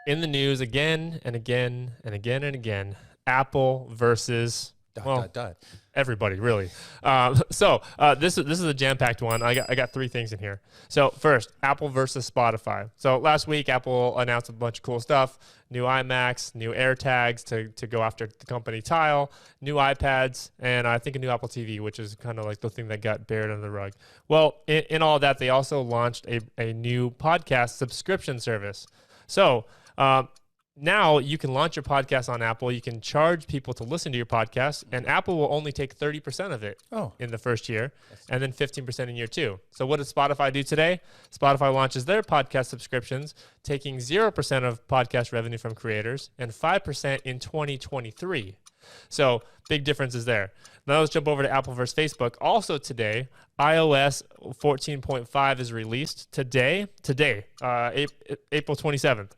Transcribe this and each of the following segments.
in the news again and again and again and again. Apple versus everybody, really. This is a jam-packed one. I got three things in here. So first, Apple versus Spotify. So last week, Apple announced a bunch of cool stuff: new iMacs, new AirTags to go after the company Tile, new iPads, and I think a new Apple TV, which is kind of like the thing that got buried under the rug. Well, in all of that, they also launched a new podcast subscription service. So now you can launch your podcast on Apple. You can charge people to listen to your podcast, and Apple will only take 30% of it in the first year, and then 15% in year two. So what does Spotify do today? Spotify launches their podcast subscriptions, taking 0% of podcast revenue from creators and 5% in 2023. So big differences there. Now let's jump over to Apple versus Facebook. Also today, iOS 14.5 is released today, April 27th.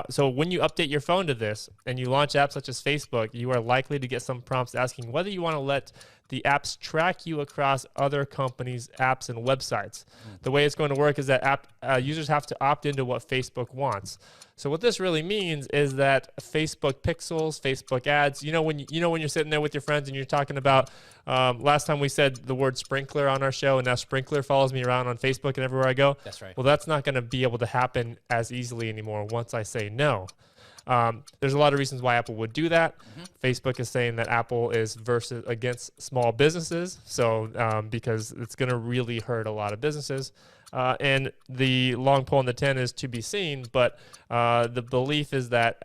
So when you update your phone to this and you launch apps such as Facebook, you are likely to get some prompts asking whether you want to let the apps track you across other companies' apps and websites. The way it's going to work is that users have to opt into what Facebook wants. So what this really means is that Facebook pixels, Facebook ads, when you're sitting there with your friends and you're talking about, last time we said the word sprinkler on our show, and now sprinkler follows me around on Facebook and everywhere I go. That's right. Well, that's not going to be able to happen as easily anymore once I say no. There's a lot of reasons why Apple would do that. Facebook is saying that Apple is against small businesses, so because it's going to really hurt a lot of businesses. And the long pole in the tent is to be seen, but the belief is that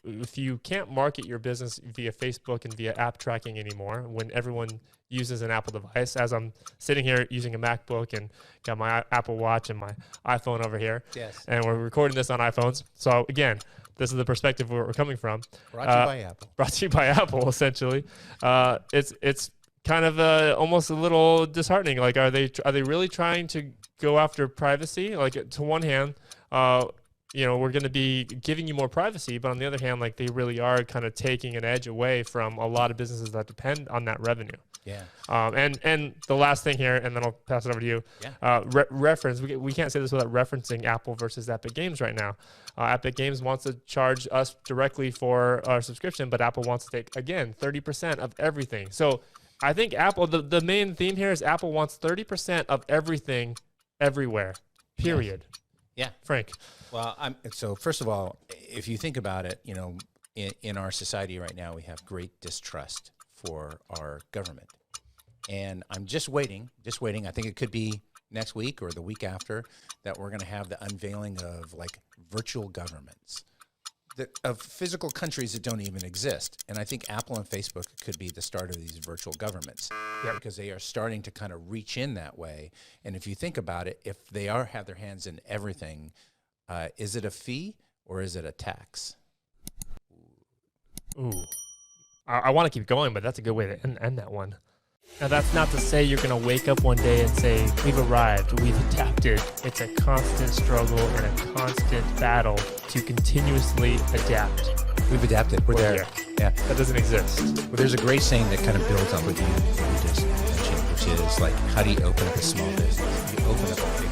if you can't market your business via Facebook and via app tracking anymore, when everyone uses an Apple device, as I'm sitting here using a MacBook and got my Apple Watch and my iPhone over here, and we're recording this on iPhones. So again, this is the perspective where we're coming from. Brought to you by Apple. Brought to you by Apple, essentially. It's kind of almost a little disheartening. Like, are they really trying to go after privacy? Like, to one hand, we're going to be giving you more privacy, but on the other hand, like, they really are kind of taking an edge away from a lot of businesses that depend on that revenue. Yeah. And the last thing here, and then I'll pass it over to you. Yeah. Reference. We can't say this without referencing Apple versus Epic Games right now. Epic Games wants to charge us directly for our subscription, but Apple wants to take, again, 30% of everything. So I think Apple, the main theme here is Apple wants 30% of everything, everywhere, period. Yeah. Frank. Well, so first of all, if you think about it, in our society right now, we have great distrust for our government. And I'm just waiting. I think it could be next week or the week after that we're going to have the unveiling of like virtual governments of physical countries that don't even exist. And I think Apple and Facebook could be the start of these virtual governments because they are starting to kind of reach in that way. And if you think about it, if they have their hands in everything, is it a fee or is it a tax? Ooh. I want to keep going, but that's a good way to end that one. Now, that's not to say you're going to wake up one day and say, we've arrived, we've adapted. It's a constant struggle and a constant battle to continuously adapt. We've adapted. We're there. Yeah. That doesn't exist. Well, there's a great saying that kind of builds on what you just mentioned, which is like, how do you open up a small business? You open up a